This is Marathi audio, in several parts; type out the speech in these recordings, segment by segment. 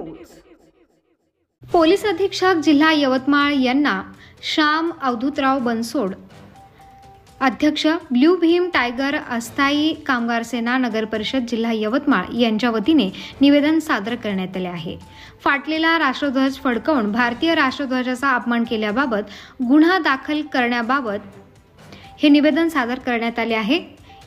न्यूज। पोलीस अधीक्षक जिल्हा यवतमाळ यांना श्याम अवधूतराव बनसोड, अध्यक्ष ब्ल्यू भीम टायगर अस्थायी कामगार सेना नगर परिषद जिल्हा यवतमाळ यांच्या वतीने निवेदन सादर करण्यात आले आहे। फाटलेला राष्ट्रध्वज फडकवून भारतीय राष्ट्रध्वजाचा अपमान केल्याबाबत गुन्हा दाखल करण्याबाबत हे निवेदन सादर करण्यात आले आहे।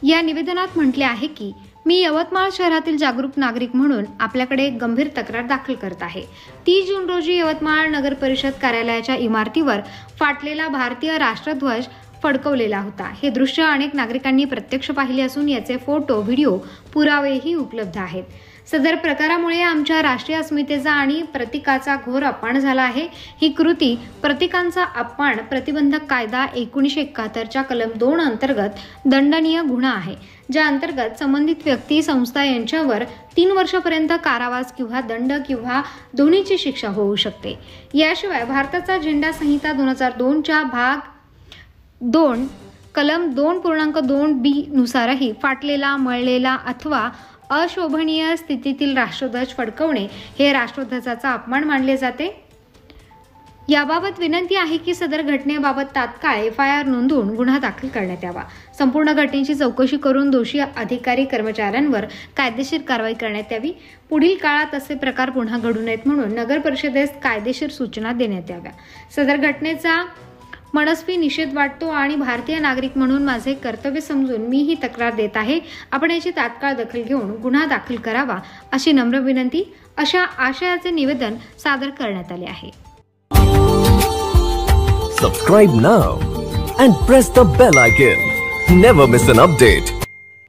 या निवेदनात म्हटले आहे की मी यवतमाळ शहरातील जागरूक नागरिक म्हणून आपल्याकडे गंभीर तक्रार दाखल करत आहे। 30 जून रोजी यवतमाळ नगर परिषद कार्यालयाच्या इमारतीवर फाटलेला भारतीय राष्ट्रध्वज फडकवलेला होता। हे दृश्य अनेक नागरिकांनी प्रत्यक्ष पाहिले असून याचे फोटो, व्हिडिओ, पुरावेही उपलब्ध आहेत। सदर प्रकारामुळे आमच्या राष्ट्रीय अस्मितेचा आणि प्रतीकाचा घोर अपमान झाला आहे। ही कृती प्रतीकांचा अपमान प्रतिबंधक कायदा 1971च्या कलम 2 अंतर्गत दंडनीय गुन्हा आहे, ज्या अंतर्गत संबंधित व्यक्ती, संस्था यांच्यावर 3 वर्षापर्यंत कारावास किंवा दंड किंवा दोन्हीची शिक्षा होऊ शकते। याशिवाय भारताचा झेंडा संहिता 2002च्या भाग 2 कलम 2.2b नुसारही फाटलेला, मळलेला अथवा अशोभनीय स्थितीतील राष्ट्रध्वज फडकवणे हे राष्ट्रध्वजाचा अपमान मानले जाते। याबाबत विनंती आहे की सदर घटनेबाबत तात्काळ FIR नोंदवून गुन्हा दाखल करण्यात यावा। संपूर्ण घटनेची चौकशी करून दोषी अधिकारी कर्मचाऱ्यांवर कायदेशीर कारवाई करण्यात यावी। पुढील काळात असे प्रकार पुन्हा घडू नयेत म्हणून नगर परिषदेस कायदेशीर सूचना देण्यात याव्या। सदर घटनेचा मनस्वी निषेध वाटतो आणि भारतीय नागरिक म्हणून माझे कर्तव्य समजून मी ही तक्रार देत आहे। आपण याची तात्काळ दखल घेऊन गुन्हा दाखल करावा अशी नम्र विनंती, अशा आशयाचे निवेदन सादर करण्यात आले आहे। Subscribe now and press the bell icon. Never miss an update.